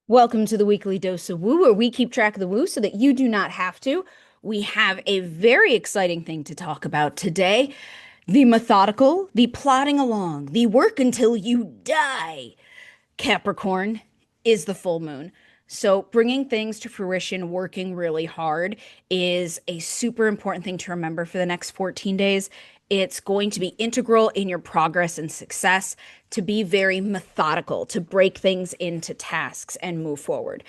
Welcome to the weekly dose of woo, where we keep track of the woo so that you do not have to. We have a very exciting thing to talk about today. The methodical, the plodding along, the work until you die. Capricorn is the full moon. So, bringing things to fruition, working really hard is a super important thing to remember for the next 14 days. It's going to be integral in your progress and success to be very methodical, to break things into tasks and move forward.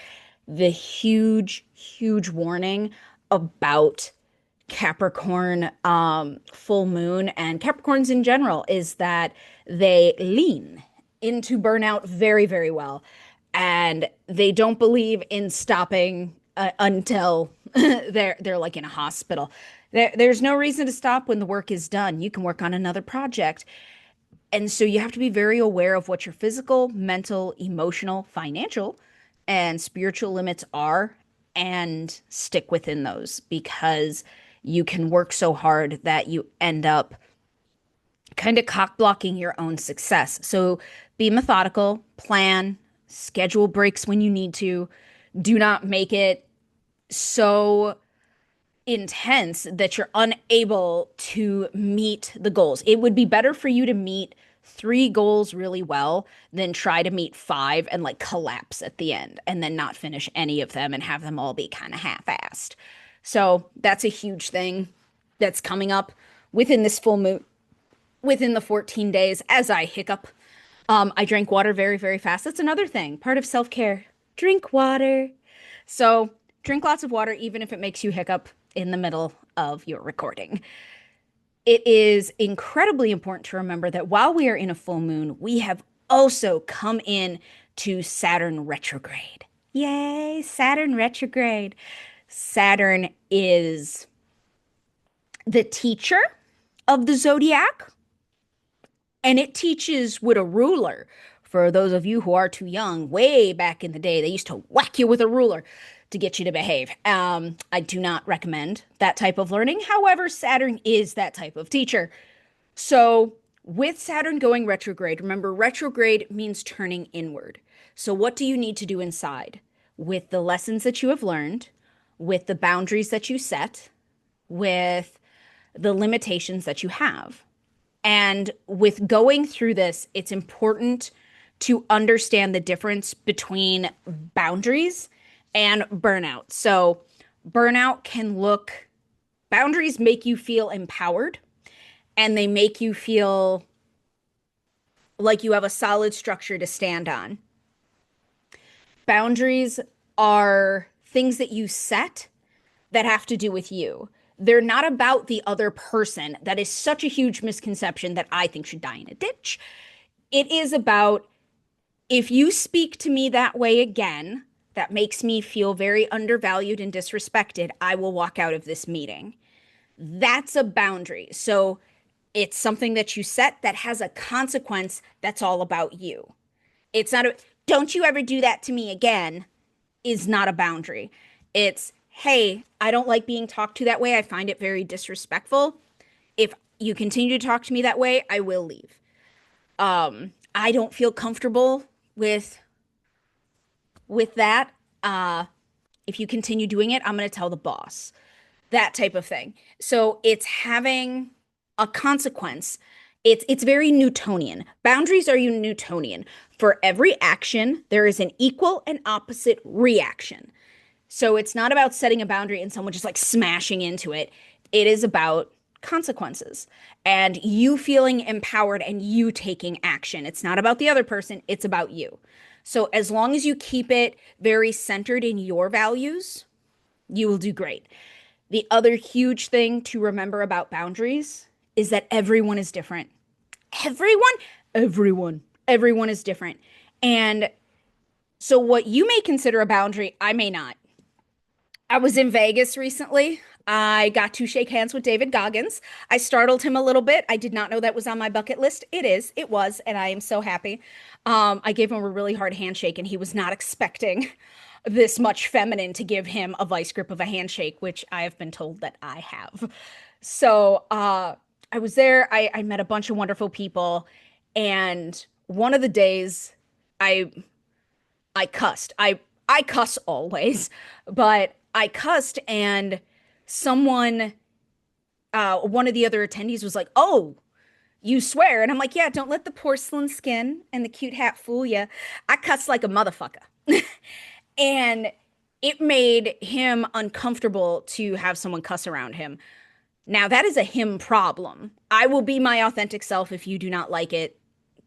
The huge, huge warning about Capricorn full moon and Capricorns in general is that they lean into burnout very, very well. And they don't believe in stopping until they're like in a hospital. There's no reason to stop when the work is done. You can work on another project. And so you have to be very aware of what your physical, mental, emotional, financial, and spiritual limits are and stick within those because you can work so hard that you end up kind of cock blocking your own success. So be methodical, plan, schedule breaks when you need to. Do not make it so intense that you're unable to meet the goals. It would be better for you to meet three goals really well than try to meet five and like collapse at the end and then not finish any of them and have them all be kind of half-assed. So that's a huge thing that's coming up within this full moon, within the 14 days as I hiccup. I drank water very, very fast. That's another thing, part of self-care. Drink water. So drink lots of water, even if it makes you hiccup in the middle of your recording. It is incredibly important to remember that while we are in a full moon, we have also come in to Saturn retrograde. Yay, Saturn retrograde. Saturn is the teacher of the zodiac, and it teaches with a ruler. For those of you who are too young, way back in the day, they used to whack you with a ruler to get you to behave. I do not recommend that type of learning. However, Saturn is that type of teacher. So, with Saturn going retrograde, remember, retrograde means turning inward. So, what do you need to do inside? With the lessons that you have learned, with the boundaries that you set, with the limitations that you have. And with going through this, it's important to understand the difference between boundaries and burnout. So, burnout can look, boundaries make you feel empowered and they make you feel like you have a solid structure to stand on. Boundaries are things that you set that have to do with you. They're not about the other person. That is such a huge misconception that I think should die in a ditch. It is about if you speak to me that way again, that makes me feel very undervalued and disrespected, I will walk out of this meeting. That's a boundary. So it's something that you set that has a consequence that's all about you. It's not a, don't you ever do that to me again, is not a boundary. It's, hey, I don't like being talked to that way. I find it very disrespectful. If you continue to talk to me that way, I will leave. I don't feel comfortable with that. If you continue doing it, I'm going to tell the boss. That type of thing. So it's having a consequence. It's very Newtonian. Boundaries are Newtonian. For every action, there is an equal and opposite reaction. So it's not about setting a boundary and someone just like smashing into it. It is about consequences and you feeling empowered and you taking action. It's not about the other person, it's about you. So as long as you keep it very centered in your values, you will do great. The other huge thing to remember about boundaries is that everyone is different. Everyone, everyone is different. And so what you may consider a boundary, I may not. I was in Vegas recently. I got to shake hands with David Goggins. I startled him a little bit. I did not know that was on my bucket list. It was, and I am so happy. I gave him a really hard handshake, and he was not expecting this much feminine to give him a vice grip of a handshake, which I have been told that I have. So I was there. I met a bunch of wonderful people, and one of the days I I cussed. I cuss always, but I cussed and someone, one of the other attendees was like, "Oh, you swear?" And I'm like, "Yeah, don't let the porcelain skin and the cute hat fool you. I cuss like a motherfucker." And it made him uncomfortable to have someone cuss around him. Now, that is a him problem. I will be my authentic self. If you do not like it,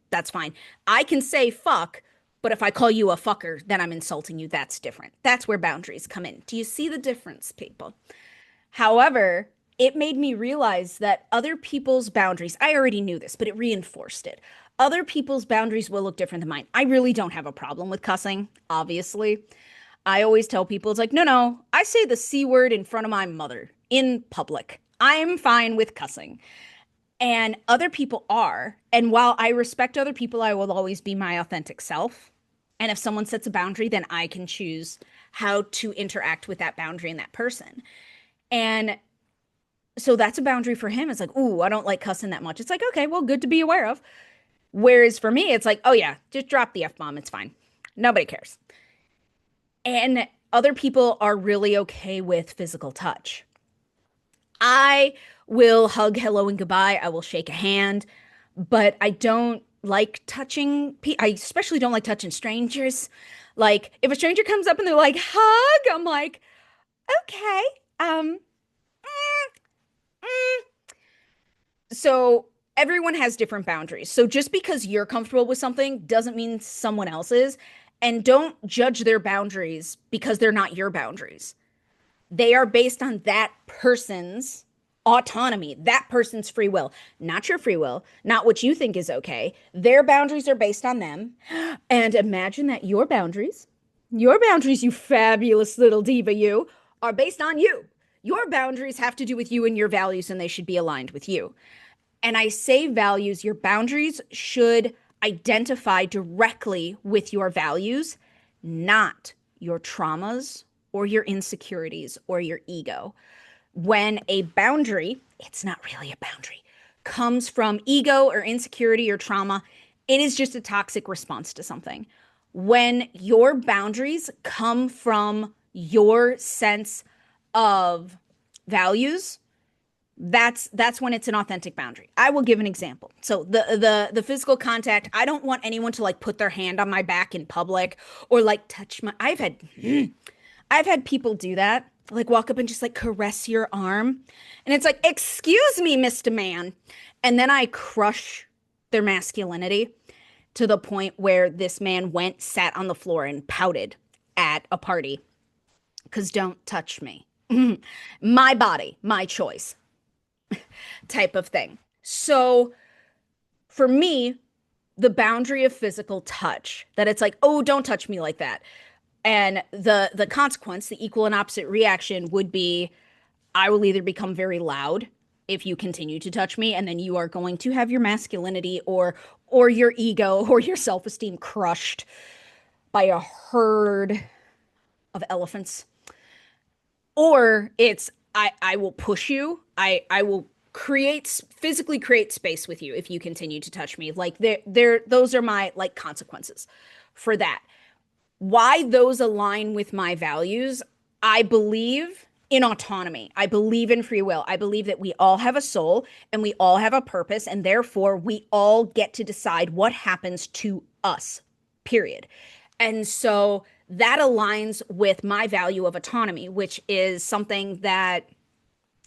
that's fine. I can say fuck, but if I call you a fucker, then I'm insulting you. That's different. That's where boundaries come in. Do you see the difference, people? However, it made me realize that other people's boundaries, I already knew this, but it reinforced it. Other people's boundaries will look different than mine. I really don't have a problem with cussing, obviously. I always tell people, it's like, no, no, I say the C word in front of my mother in public. I'm fine with cussing. And other people are. And while I respect other people, I will always be my authentic self. And if someone sets a boundary, then I can choose how to interact with that boundary and that person. And so that's a boundary for him. It's like, ooh, I don't like cussing that much. It's like, okay, well, good to be aware of. Whereas for me, it's like, oh yeah, just drop the F bomb. It's fine. Nobody cares. And other people are really okay with physical touch. I will hug hello and goodbye. I will shake a hand, but I don't like touching I especially don't like touching strangers. Like if a stranger comes up and they're like, hug, I'm like, okay. Um, so everyone has different boundaries. So just because you're comfortable with something doesn't mean someone else is. And don't judge their boundaries because they're not your boundaries. They are based on that person's autonomy, that person's free will, not your free will, not what you think is okay. Their boundaries are based on them. And imagine that your boundaries, you fabulous little diva, you are based on you. Your boundaries have to do with you and your values, and they should be aligned with you. And I say values, your boundaries should identify directly with your values, not your traumas or your insecurities or your ego. When a boundary, it's not really a boundary, comes from ego or insecurity or trauma, it is just a toxic response to something. When your boundaries come from your sense of values, that's when it's an authentic boundary. I will give an example. So the physical contact, I don't want anyone to like put their hand on my back in public or like touch my I've had people do that. Like walk up and just like caress your arm. And it's like, "Excuse me, Mr. Man." And then I crush their masculinity to the point where this man went, sat on the floor and pouted at a party. 'Cause don't touch me. My body, my choice type of thing. So for me, the boundary of physical touch, that it's like, "Oh, don't touch me like that." And the consequence, the equal and opposite reaction would be I will either become very loud if you continue to touch me, and then you are going to have your masculinity or your ego or your self-esteem crushed by a herd of elephants. Or it's I will push you. I will physically create space with you if you continue to touch me. Like those are my like consequences for that. Why those align with my values? I believe in autonomy. I believe in free will. I believe that we all have a soul and we all have a purpose, and therefore we all get to decide what happens to us, period. And so that aligns with my value of autonomy, which is something that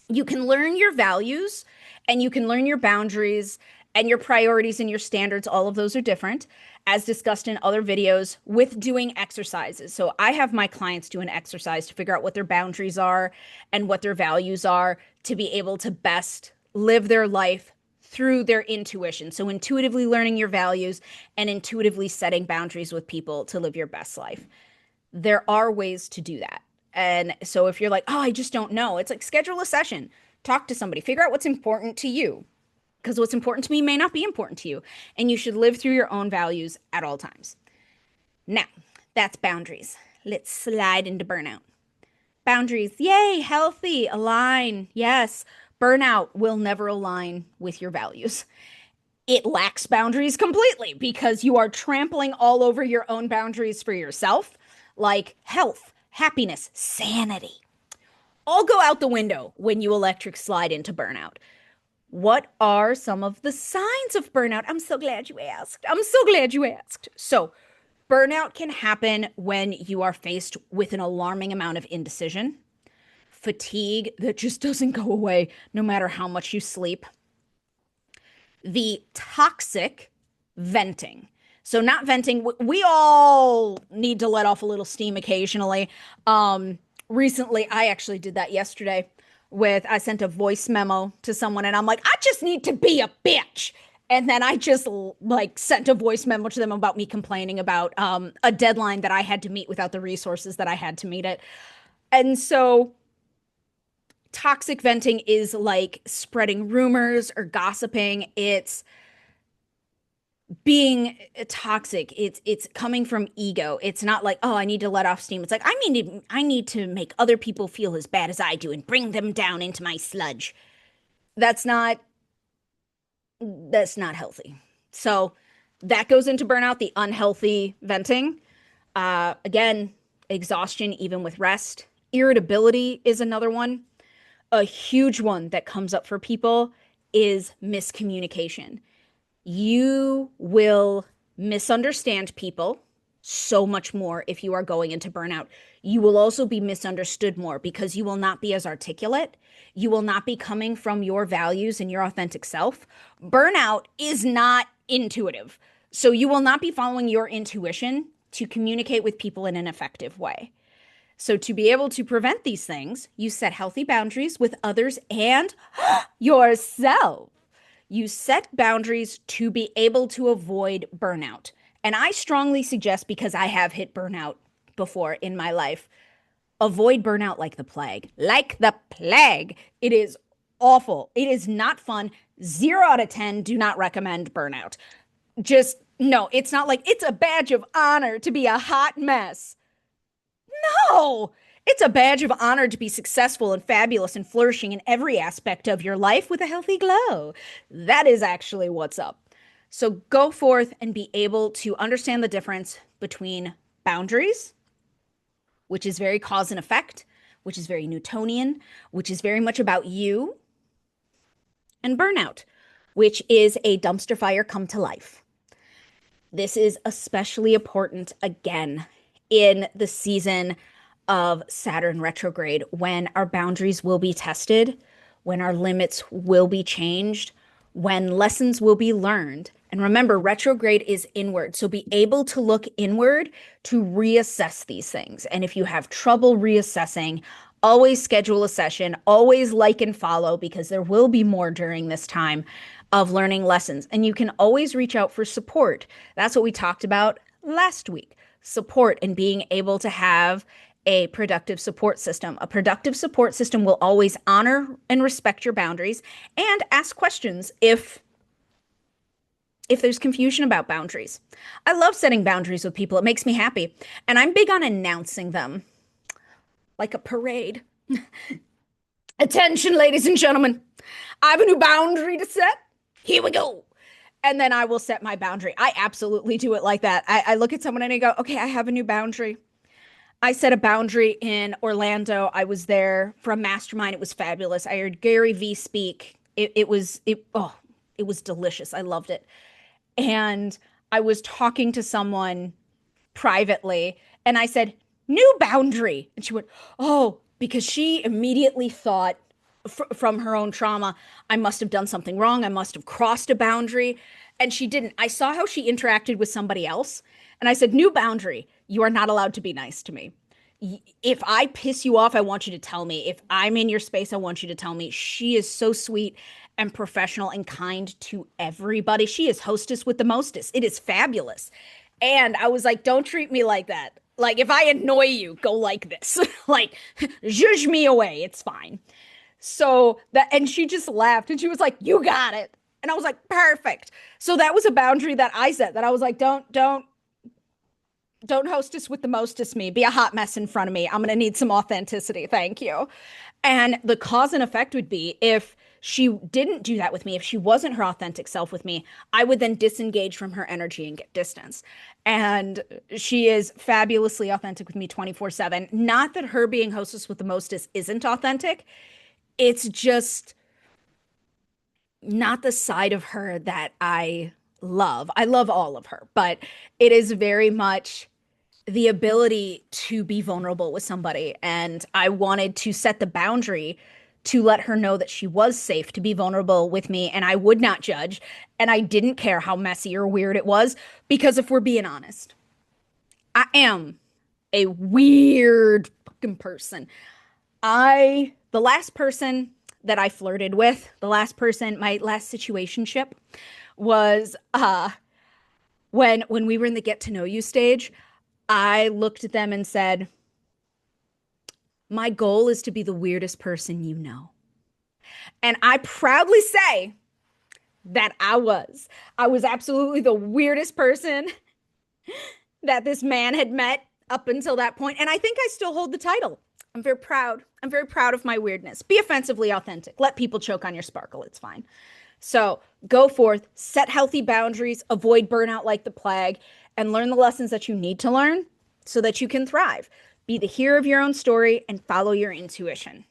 you can learn your values and you can learn your boundaries and your priorities and your standards. All of those are different, as discussed in other videos, with doing exercises. So I have my clients do an exercise to figure out what their boundaries are and what their values are to be able to best live their life through their intuition. So intuitively learning your values and intuitively setting boundaries with people to live your best life. There are ways to do that. And so if you're like, "Oh, I just don't know," it's like schedule a session, talk to somebody, figure out what's important to you. Because what's important to me may not be important to you. And you should live through your own values at all times. Now, that's boundaries. Let's slide into burnout. Boundaries, yay, healthy, align. Yes, burnout will never align with your values. It lacks boundaries completely because you are trampling all over your own boundaries for yourself. like health, happiness, sanity, all go out the window when you electric slide into burnout. What are some of the signs of burnout? I'm so glad you asked. I'm so glad you asked. So, burnout can happen when you are faced with an alarming amount of indecision, fatigue that just doesn't go away no matter how much you sleep, the toxic venting. So, not venting, we all need to let off a little steam occasionally. Recently, I actually did that yesterday I sent a voice memo to someone and I'm like, I just need to be a bitch. And then I just like sent a voice memo to them about me complaining about a deadline that I had to meet without the resources that I had to meet it. And so toxic venting is like spreading rumors or gossiping. It's being toxic. It's coming from ego. It's not like, oh, I need to let off steam. It's like I need to make other people feel as bad as I do and bring them down into my sludge. That's not healthy. So that goes into burnout, the unhealthy venting. Again, exhaustion even with rest. Irritability is another one. A huge one that comes up for people is miscommunication. You will misunderstand people so much more if you are going into burnout. You will also be misunderstood more because you will not be as articulate. You will not be coming from your values and your authentic self. Burnout is not intuitive. So you will not be following your intuition to communicate with people in an effective way. So to be able to prevent these things, you set healthy boundaries with others and yourself. You set boundaries to be able to avoid burnout. And I strongly suggest, because I have hit burnout before in my life, avoid burnout like the plague. Like the plague. It is awful. It is not fun. 0 out of 10 do not recommend burnout. Just, no, it's not like it's a badge of honor to be a hot mess. No, it's a badge of honor to be successful and fabulous and flourishing in every aspect of your life with a healthy glow. That is actually what's up. So go forth and be able to understand the difference between boundaries, which is very cause and effect, which is very Newtonian, which is very much about you, and burnout, which is a dumpster fire come to life. This is especially important again in the season of Saturn retrograde, when our boundaries will be tested, when our limits will be changed, when lessons will be learned. And remember, retrograde is inward. So be able to look inward to reassess these things. And if you have trouble reassessing, always schedule a session, always like and follow, because there will be more during this time of learning lessons. And you can always reach out for support. That's what we talked about last week. Support and being able to have a productive support system. A productive support system will always honor and respect your boundaries and ask questions if there's confusion about boundaries. I love setting boundaries with people. It makes me happy. And I'm big on announcing them like a parade. Attention, ladies and gentlemen. I have a new boundary to set. Here we go. And then I will set my boundary. I absolutely do it like that. I look at someone and I go, okay, I have a new boundary. I set a boundary in Orlando. I was there for a mastermind. It was fabulous. I heard Gary Vee speak. It was delicious. I loved it. And I was talking to someone privately and I said, new boundary. And she went, oh, because she immediately thought from her own trauma, I must have done something wrong. I must have crossed a boundary. And she didn't. I saw how she interacted with somebody else. And I said, new boundary. You are not allowed to be nice to me. If I piss you off, I want you to tell me. If I'm in your space, I want you to tell me. She is so sweet and professional and kind to everybody. She is hostess with the mostest. It is fabulous. And I was like, don't treat me like that. Like, if I annoy you, go like this. Like, zhuzh me away. It's fine. So that, and she just laughed and she was like, you got it. And I was like, perfect. So that was a boundary that I set, that I was like, don't hostess with the mostest me. Be a hot mess in front of me. I'm going to need some authenticity. Thank you. And the cause and effect would be, if she didn't do that with me, if she wasn't her authentic self with me, I would then disengage from her energy and get distance. And she is fabulously authentic with me 24/7. Not that her being hostess with the mostest isn't authentic. It's just not the side of her that I love. I love all of her, but it is very much the ability to be vulnerable with somebody. And I wanted to set the boundary to let her know that she was safe to be vulnerable with me and I would not judge. And I didn't care how messy or weird it was, because if we're being honest, I am a weird fucking person. The last person that I flirted with, the last person, my last situationship was when we were in the get to know you stage. I looked at them and said, my goal is to be the weirdest person you know. And I proudly say that I was. I was absolutely the weirdest person that this man had met up until that point. And I think I still hold the title. I'm very proud. I'm very proud of my weirdness. Be offensively authentic. Let people choke on your sparkle. It's fine. So go forth, set healthy boundaries, avoid burnout like the plague, and learn the lessons that you need to learn so that you can thrive. Be the hero of your own story and follow your intuition.